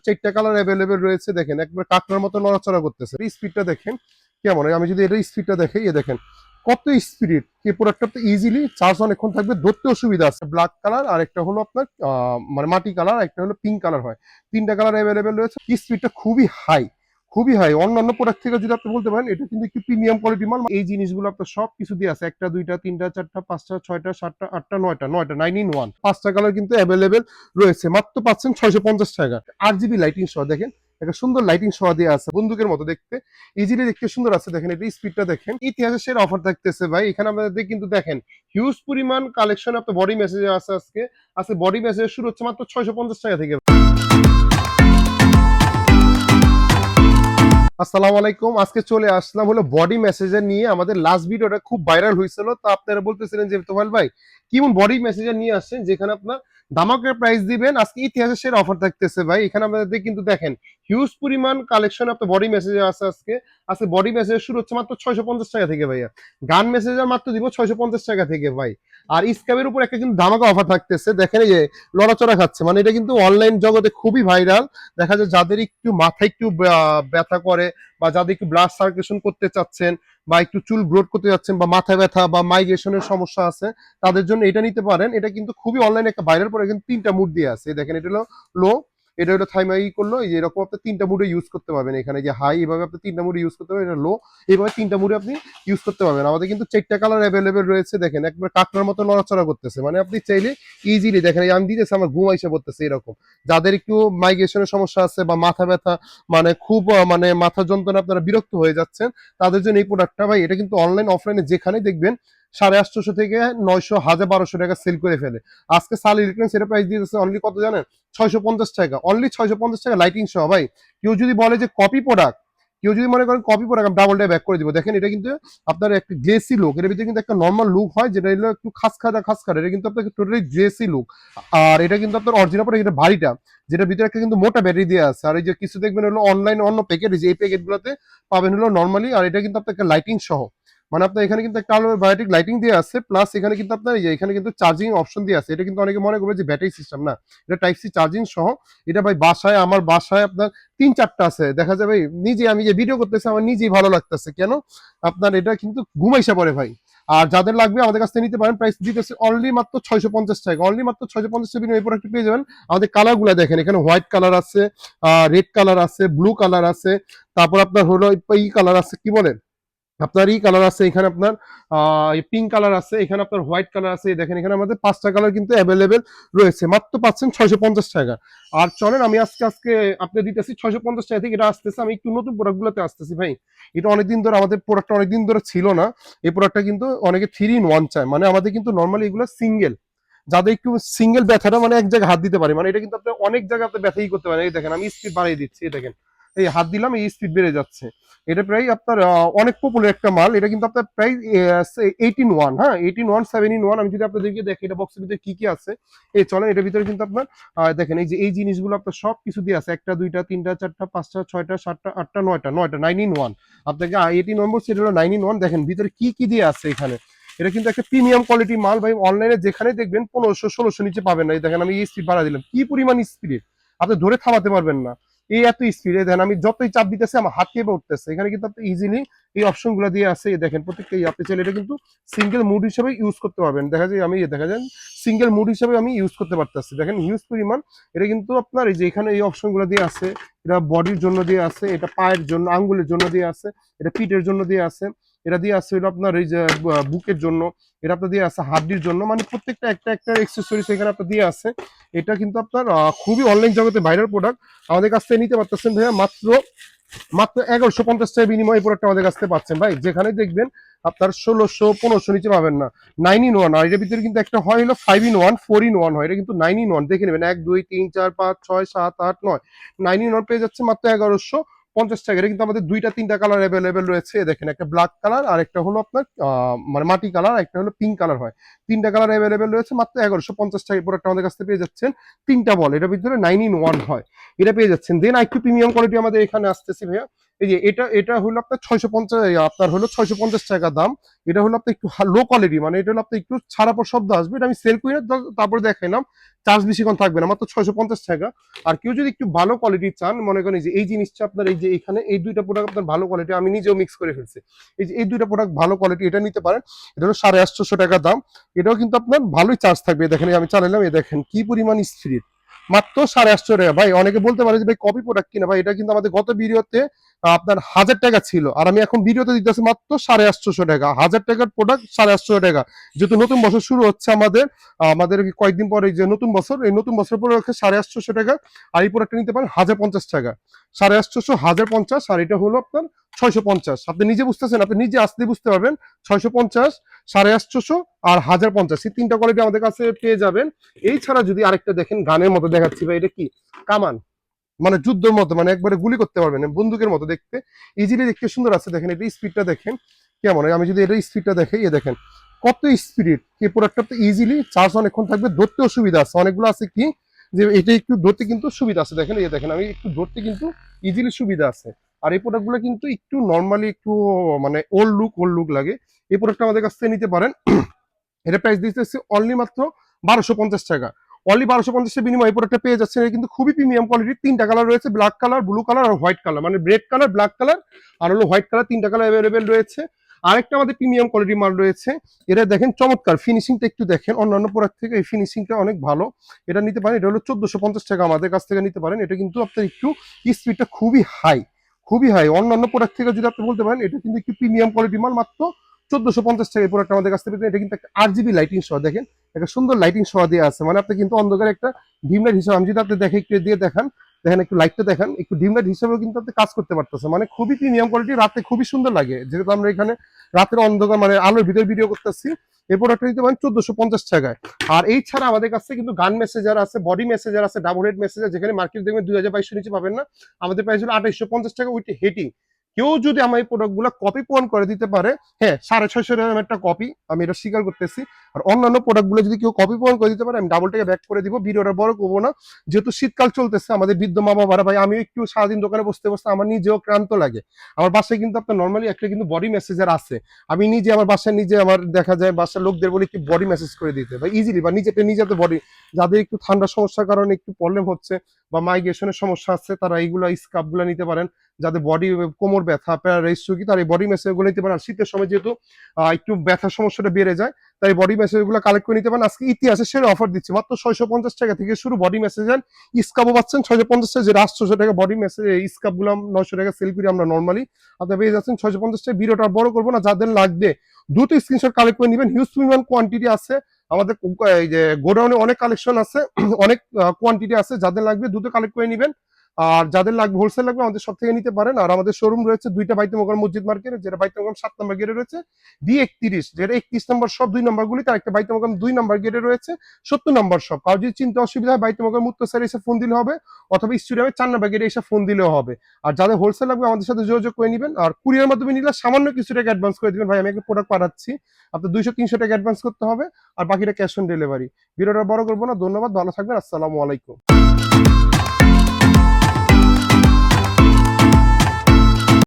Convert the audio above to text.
চারটা colour available রয়েছে। দেখেন একবার কাঁকড়ার মতো নড়াচড়া করতেছে। স্পিডটা দেখেন কেমন, আমি যদি এটা স্পিডটা দেখাই, দেখেন কত স্পিড। এই প্রোডাক্টটা তো ইজিলি চার্জ অনেকক্ষণ থাকবে, ধরতে অসুবিধা আছে। ব্ল্যাক কালার আর একটা হলো আপনার মানে মাটি কালার, একটা হলো পিঙ্ক কালার হয়। তিনটা কালার অ্যাভেলেবেল রয়েছে। স্পিডটা খুবই হাই, খুবই হাই। অন্যান্য প্রোডাক্ট থেকে যদি আপনি বলতে পারেন এটা কিন্তু একটু প্রিমিয়াম কোয়ালিটি মাল। এই জিনিসগুলো আপনার সব কিছু দিয়ে আছে, একটা দুইটা তিনটা চারটা পাঁচটা ছয়টা সাতটা আটটা নয়টা, 9 in 1 পাঁচটা কালার কিন্তু অ্যাভেলেবেল রয়েছে। মাত্র পাচ্ছেন 650 টাকা। 8 GB লাইটিং সহ দেখেন, একটা সুন্দর লাইটিং সহ দিয়ে আছে, বন্দুকের মতো দেখতে, ইজিলি দেখতে সুন্দর আছে। দেখেন এটা স্পিডটা দেখেন। ইতিহাসের সেরা অফার থাকতেছে ভাই এখানে আমাদের কিন্তু দেখেন হিউজ পরিমাণ কালেকশন। আপনার বডি মেসেজ আছে আজকে বডি মেসেজ শুরু হচ্ছে মাত্র 650 টাকা থেকে। আসসালামু আলাইকুম, আজকে চলে আসলাম হলো বডি মেসেজার নিয়ে। আমাদের লাস্ট ভিডিওটা খুব ভাইরাল হয়েছিল, তো আপনারা বলতেছিলেন যে তোফায়েল ভাই কেমন বডি মেসেজার নিয়ে আসছেন যেখানে আপনার ধামাকা প্রাইস দিবেন। আজকে ইতিহাসের সেরা অফার থাকতেছে ভাই এখানে আমাদের কিন্তু দেখেন হিউজ পরিমাণ কালেকশন আপনার বডি মেসেজার আছে। আজকে বডি মেসেজার শুরু হচ্ছে মাত্র 650 টাকা থেকে ভাইয়া। গান মেসেজার মাত্র দিব 650 টাকা থেকে ভাই। আর স্ক্যাবের উপর একটা কিন্তু ধামাকা অফার থাকতেছে। দেখেন এই যে লড়াচড়া খাচ্ছে, মানে এটা কিন্তু অনলাইন জগতে খুবই ভাইরাল। দেখা যায় যাদের একটু মাথায় একটু ব্যথা করে, বা যাদের একটু ব্লাড সার্কুলেশন করতে চাচ্ছেন, বা একটু চুল গ্রোথ করতে যাচ্ছেন, বা মাথা ব্যথা বা মাইগ্রেশনের সমস্যা আছে, তাদের জন্য এটা নিতে পারেন। এটা কিন্তু খুবই অনলাইনে একটা ভাইরাল পরে কিন্তু তিনটা মুড দিয়ে আছে। দেখেন এটা হলো লো, এটা হলো থাইমাই করলো, এই যে এরকম আপনি তিনটা মুডে ইউজ করতে পারবেন। এখানে যে হাই এভাবে আপনি তিনটা মুডে ইউজ করতে পারবেন, এটা লো এইভাবে তিনটা মুডে আপনি ইউজ করতে পারবেন। আমাদের কিন্তু চারটা কালার অ্যাভেলেবেল রয়েছে। দেখেন একবার কাঁকড়ার মতো নড়াচড়া করতেছে, মানে আপনি চাইলে ইজিলি দেখেন আমি দিতেছি আমার ঘুম আইসা পড়তেছে এরকম। যাদের একটু মাইগ্রেশনের সমস্যা আছে বা মাথা ব্যথা, মানে খুব মানে মাথা যন্ত্রণা আপনারা বিরক্ত হয়ে যাচ্ছেন, তাদের জন্য এই প্রোডাক্টটা ভাই। এটা কিন্তু অনলাইন অফলাইনে যেখানে দেখবেন 850 থেকে 900 1000 1200 টাকা সেল করে ফেলে। আজকে সাল ইলেকট্রনিক্স এর প্রাইস দিয়েছে অনলি কত জানেন? 650 টাকা, অনলি 650 টাকা লাইটিং সহ ভাই। কেউ যদি বলে যে কপি প্রোডাক্ট, কেউ যদি মনে করেন copy product, double day back করে দিব। দেখেন এটা কিন্তু আপনার একটা গ্লেসি লুক, এর ভিতরে কিন্তু একটা নর্মাল লুক হয় যেটা হলো একটু খাসখাদা, এটা কিন্তু আপনার টোটালি গ্লেসি লুক। আর এটা কিন্তু আপনার অরিজিনাল প্রোডাক্ট, এটা ভারীটা, যেটা ভিতরে একটা কিন্তু মোটা ব্যাটারি দেওয়া আছে। আর এই যে কিছু দেখবেন হলো অনলাইন অন্য প্যাকেট, এই প্যাকেট গুলোতে পাবেন হলো নর্মালি। আর এটা কিন্তু আপনার একটা লাইটিং সহ, মানে আপনার এখানে কিন্তু একটা আলো বায়োটিক লাইটিং দিয়ে আছে, প্লাস এখানে কিন্তু আপনার এই যে এখানে কিন্তু চার্জিং অপশন দিয়ে আছে। এটা কিন্তু অনেকে মনে করবে যে ব্যাটারি সিস্টেম, না, এটা টাইপ সি চার্জিং সহ। এটা ভাই বাসায়, আমার বাসায় আপনার 3-4টা আছে। দেখা যাবে নিজে আমি যে ভিডিও করতেছি আমার নিজেই ভালো লাগতেছে। কেন? আপনার এটা কিন্তু ঘুমাইসা পড়ে ভাই। আর যাদের লাগবে আমাদের কাছ থেকে নিতে পারেন। প্রাইস দিতেছে অনলি মাত্র 650 টাকা, অনলি মাত্র 650 টাকা এই প্রোডাক্ট পেয়ে যাবেন। আমাদের কালার গুলা দেখেন, এখানে হোয়াইট কালার আছে, রেড কালার আছে, ব্লু কালার আছে, তারপর আপনার হলো এই কালার আছে, কি বলেন আপনার ই কালার আছে, এখানে আপনার পিঙ্ক কালার আছে, এখানে আপনার হোয়াইট কালার আছে। দেখেন এখানে আমাদের 5টা কালার কিন্তু অ্যাভেলেবেল রয়েছে। মাত্র পাচ্ছেন 650 টাকা। আর চলেন আমি আজকে আপনি দিতেছি 650 টাকা থেকে। এটা আসতেছে, আমি একটু নতুন প্রোডাক্ট গুলোতে আসতেছি ভাই। এটা অনেকদিন ধরে আমাদের প্রোডাক্টটা অনেকদিন ধরে ছিল না। এই প্রোডাক্টটা কিন্তু অনেকে 3 in 1 চায়, মানে আমাদের কিন্তু নর্মালি এগুলো সিঙ্গেল। যাদের একটু সিঙ্গেল ব্যথাটা মানে এক জায়গায় হাত দিতে পারে, মানে এটা কিন্তু আপনি অনেক জায়গায় আপনি ব্যথাই করতে পারেন। এই দেখেন আমি স্পিড বাড়িয়ে দিচ্ছি, এই দেখেন এই হাত দিলাম, এই স্পিড বেড়ে যাচ্ছে। এটা প্রায় আপনার অনেক পপুলার একটা মাল। এটা কিন্তু আপনার প্রায় 8 in 1, হ্যাঁ 8 in 1 7 in 1। আমি যদি আপনাদেরকে দেখি এটা বক্সের ভিতরে কি কি আছে, এই চলেন এটার ভিতরে কিন্তু আপনার দেখেন এই যে এই জিনিসগুলো আপনার সব কিছু দিয়ে আছে, একটা দুইটা তিনটা চারটা পাঁচটা ছয়টা সাতটা আটটা নয়টা 9 in 1। আপনাকে 8 in 1 বলছি, এটা হলো 9 in 1। দেখেন ভিতরে কি কি দিয়ে আছে এখানে। এটা কিন্তু একটা প্রিমিয়াম কোয়ালিটি মাল ভাই। অনলাইনে যেখানে দেখবেন 1500 1600 নিচে পাবেন না। এই দেখেন আমি এই স্পিড বাড়া দিলাম, কি পরিমাণ স্পিড, আপনি ধরে থামাতে পারবেন না, এই এত স্পিডে। দেখেন আমি যতই চাপ দিতেছি আমার হাত কেঁপে উঠতেছে। এখানে কিন্তু আপনি ইজিলি এই অপশন গুলো দিয়ে আছে। দেখেন প্রত্যেকটা আপনি চাইলে এটা কিন্তু সিঙ্গেল মুড হিসেবে ইউজ করতে পারবেন। দেখা যায় আমি দেখা যায় সিঙ্গেল মুড হিসেবে আমি ইউজ করতে পারতেছি। দেখেন হিউজ পরিমাণ। এটা কিন্তু আপনার এই যে এখানে এই অপশন গুলো দিয়ে আছে। এটা বডির জন্য দিয়ে আছে, এটা পায়ের জন্য, আঙ্গুলের জন্য দিয়ে আছে, এটা পিঠের জন্য দিয়ে আছে, এটা দিয়ে আছে হলো আপনার এই যে বুকের জন্য, এটা আপনার দিয়ে আছে হাড্ডির জন্য, মানে প্রত্যেকটা একটা একটা এক্সেসরিজ এখানে আপনার দিয়ে আছে। এটা কিন্তু আপনার খুবই অনলাইন জগতে ভাইরাল প্রোডাক্ট। আমাদের কাছ থেকে নিতে পারতেছেন ভাইয়া মাত্র মাত্র 1150 টাকা বিনিময়ে এই প্রোডাক্ট আমাদের কাছ থেকে পাচ্ছেন ভাই। যেখানে দেখবেন আপনার 1600 1500 নিচে পাবেন না। 9 in 1। আর এটার ভিতরে কিন্তু একটা হয় হলো 5 in 1 4 in 1 হয়। এটা কিন্তু 9 in 1 দেখে নেবেন, 1 2 3 4 5 6 7 8 9, 9 in 1 পেয়ে যাচ্ছে মাত্র 1150 টাকা। এটা কিন্তু আমাদের 2-3টা কালার অ্যাভেলেবেল রয়েছে। দেখেন একটা ব্ল্যাক কালার আর একটা হলো আপনার মানে মাটি কালার, একটা হলো পিঙ্ক কালার হয়। তিনটা কালার অ্যাভেলেবেল রয়েছে। মাত্র 1150 টাকা প্রোডাক্ট আমাদের কাছ থেকে পেয়ে যাচ্ছেন। তিনটা বল, এটার ভিতরে 9 in 1 হয়, এটা পেয়ে যাচ্ছেন। দেন একটু প্রিমিয়াম কোয়ালিটি আমাদের এখানে আসতেছে ভাইয়া। এই যে এটা এটা হলো আপনার 650, আপনার হলো 650 টাকা দাম। এটা হলো আপনার একটু লো কোয়ালিটি, মানে এটা হলো আপনার একটু ছাড়া পর শব্দ আসবে, এটা আমি সেল করি না, তারপরে দেখাইলাম। চার্জ বেশিক্ষণ থাকবে না, মাত্র 650 টাকা। আর কেউ যদি একটু ভালো কোয়ালিটি চান, মনে করেন যে এই জিনিসটা আপনার এই যে এখানে এই দুইটা প্রোডাক্ট আপনার ভালো কোয়ালিটি, আমি নিজেও মিক্স করে ফেলছি। এই যে এই দুইটা প্রোডাক্ট ভালো কোয়ালিটি, এটা নিতে পারেন। এটা হলো 850 টাকা দাম। এটাও কিন্তু আপনার ভালোই চার্জ থাকবে। দেখেন আমি চালালাম, এই দেখেন কি পরিমাণ স্পিড, মাত্র 850 টাকা। ভাই অনেকে বলতে পারে যে ভাই কপি প্রোডাক্ট কিনা, ভাই এটা কিন্তু আমাদের গত ভিডিওতে আপনার 1000 টাকা ছিল, আর আমি এখন ভিডিওতে দিতেছি মাত্র 850 টাকা। 1000 টাকার প্রোডাক্ট 850 টাকা। যেহেতু নতুন বছর শুরু হচ্ছে আমাদের, আমাদের কয়েকদিন পরে যে নতুন বছর, এই নতুন বছর পরে 850 টাকা। আর এই প্রোডাক্টটা নিতে পারেন 1050 টাকা। 850, 1050, আর এটা হলো আপনার 650। আপনি নিজে বুঝতেছেন, আপনি নিজে আসলে বুঝতে পারবেন। 650, 850 আর 1050, এই তিনটা কোয়ালিটি আমাদের কাছে পেয়ে যাবেন। এই ছাড়া যদি আরেকটা দেখেন, গানের মতো দেখাচ্ছি ভাই, এটা কি কামান, মানে যুদ্ধের মতো, মানে একবারে গুলি করতে পারবেন, বন্দুকের মতো দেখতে, ইজিলি দেখতে সুন্দর আছে। দেখেন এটা স্পিডটা দেখেন কেমন। আমি যদি এটা স্পিডটা দেখাই, এ দেখেন কত স্পিড। এই প্রোডাক্টটা ইজিলি চার্জ অনেকক্ষণ থাকবে, ধরতেও সুবিধা আছে। অনেকগুলো আছে কি যে এটা একটু ধরতে কিন্তু সুবিধা আছে, দেখেন এই দেখেন আমি একটু ধরতে কিন্তু ইজিলি সুবিধা আছে। আর এই প্রোডাক্টগুলো কিন্তু একটু নর্মালি একটু মানে ওল্ড লুক লাগে। এই প্রোডাক্টটা আমাদের কাছ থেকে নিতে পারেন। এটা প্রাইস দিতেছে অনলি মাত্র 1250 টাকা। অনলি 1250 বিনিময়ে এই প্রোডাক্টটা পেয়ে যাচ্ছে। এটা কিন্তু খুবই প্রিমিয়াম কোয়ালিটির। তিনটা কালার রয়েছে, ব্ল্যাক কালার, ব্লু কালার আর হোয়াইট কালার, মানে রেড কালার, ব্ল্যাক কালার আর হলো হোয়াইট কালার, তিনটা কালার অ্যাভেলেবেল রয়েছে। আরেকটা আমাদের প্রিমিয়াম কোয়ালিটির মাল রয়েছে, এটা দেখেন চমৎকার ফিনিশিংটা একটু দেখেন, অন্যান্য প্রোডাক্ট থেকে এই ফিনিশিংটা অনেক ভালো। এটা নিতে পারেন, এটা হলো 1450 টাকা আমাদের কাছ থেকে নিতে পারেন। এটা কিন্তু আপনার একটু স্পিডটা খুবই হাই, খুবই হাই। অন্যান্য প্রোডাক্ট থেকে যদি আপনি বলতে পারেন, এটা কিন্তু একটু প্রিমিয়াম কোয়ালিটির মাল, মাত্র 1450 টাকা এই প্রোডাক্ট আমাদের কাছ থেকে। এটা কিন্তু একটা RGB লাইটিং সহ, দেখেন একটা সুন্দর লাইটিং সহ দেওয়া আছে, মানে আপনি কিন্তু অন্ধকারে একটা ডিম লাইট হিসেবে, আমি যদি আপনি দেখে একটু দিয়ে দেখান, দেখেন একটু লাইটটা দেখান, একটু ডিম লাইট হিসেবেও কিন্তু আপনি কাজ করতে পারতেছে, মানে খুবই প্রিমিয়াম কোয়ালিটি, রাতে খুবই সুন্দর লাগে। যেহেতু আমরা এখানে রাতের অন্ধকার মানে আলোর ভিতরে ভিডিও করতেছি, এই প্রোডাক্টটা দিতে পারেন 1450 টাকায়। আর এই ছাড়া আমাদের কাছে কিন্তু গান মেসেজার আছে, বডি মেসেজার আছে, ডাবল হেড মেসেজার, যেখানে মার্কেট দেখবেন 2200 নিচে পাবেন না। আমাদের প্রাইস হলো 2850 টাকা উইথ হেটিং। কেউ যদি আমার এই প্রোডাক্ট গুলো কপি প্রমাণ করে দিতে পারে, হ্যাঁ 650 টাকার একটা কপি, আমি এটা স্বীকার করতেছি। আর অন্যান্য প্রোডাক্ট গুলো যদি কেউ কপি প্রমাণ করে দিতে পারে, আমি ডাবল টাকা ব্যাক করে দিব। ভিডিওটা বড় করবো না, যেহেতু শীতকাল চলতেছে, আমাদের বৃদ্ধ মা বাবারা, ভাই আমি একটু সারাদিন দোকানে বসতে বসতে আমার নিজেও ক্লান্ত লাগে। আমার বাসায় কিন্তু আপনার নর্মালি একটা কিন্তু বডি মেসেজার আছে। আমি নিজে আমার বাসায় নিজে আমার দেখা যায় বাসার লোকদের বলি একটু বডি মেসেজ করে দিতে, বা ইজিলি, বা নিজেতে বডি, যাদের একটু ঠান্ডার সমস্যার কারণে একটু প্রবলেম হচ্ছে বা মাইগ্রেশনের সমস্যা আছে, তারা এইগুলা স্কার্ফ গুলা নিতে পারেন। যাদের বডি কোমর ব্যথা, প্যারালাইজ রোগী, তার এই বডি মেসেজ গুলো নিতে পারেন। আর শীতের সময় যেহেতু একটু ব্যথার সমস্যাটা বেড়ে যায়, তাই বডি মেসেজ গুলো কালেক্ট করে নিতে পারেন। আজকে ইতিহাসে সেরা অফার দিচ্ছি, মাত্র 650 টাকা থেকে শুরু বডি মেসেজার। স্কাবও পাচ্ছেন 650 টাকা, যেটা 800 টাকা বডি মেসেজ, স্কাব গুলো 900 টাকা সেল করি আমরা নর্মালি, আপনি পেয়ে যাচ্ছেন 650 টাকা। ভিডিওটা বড় করবো না, যাদের লাগবে দ্রুত স্ক্রিনশট কালেক্ট করে নেবেন। হিউজ পরিমাণ কোয়ান্টিটি আছে আমাদের, এই যে গোডাউনে অনেক কালেকশন আছে, অনেক কোয়ান্টিটি আছে, যাদের লাগবে দ্রুত কালেক্ট করে নেবেন। আর যাদের লাগবে হোলসেল লাগবে, আমাদের সব থেকে নিতে পারেন। আর আমাদের শোরুম রয়েছে দুইটা, বাইতুল মসজিদ মার্কেটে, যেটা বাইতুল 7 নম্বর গেটে রয়েছে, D31, যেটা 31 নম্বর সব 2 নম্বর গুলিতে, আরেকটা বাইতুল 2 নম্বর গেটে রয়েছে 70 নম্বর সব। কারো যদি চিন্তা অসুবিধা হয়, বাইতুল মুত্তাসার এসে ফোন দিলে হবে, অথবা স্টুডিয়ামে 4 নম্বর গেটে এসে ফোন দিলেও হবে। আর যাদের হোলসেল লাগবে আমাদের সাথে যোগাযোগ করে নেবেন। আর কুরিয়ার মাধ্যমে নিলে সামান্য কিছু টাকা অ্যাডভান্স করে দিবেন, ভাই আমি একটা প্রোডাক্ট পাঠাচ্ছি, আপনার 200-300 টাকা অ্যাডভান্স করতে হবে, আর বাকিটা ক্যাশ অন ডেলিভারি। ভিডিওটা বড় করবো না, ধন্যবাদ, ভালো থাকবেন, আসসালামু আলাইকুম।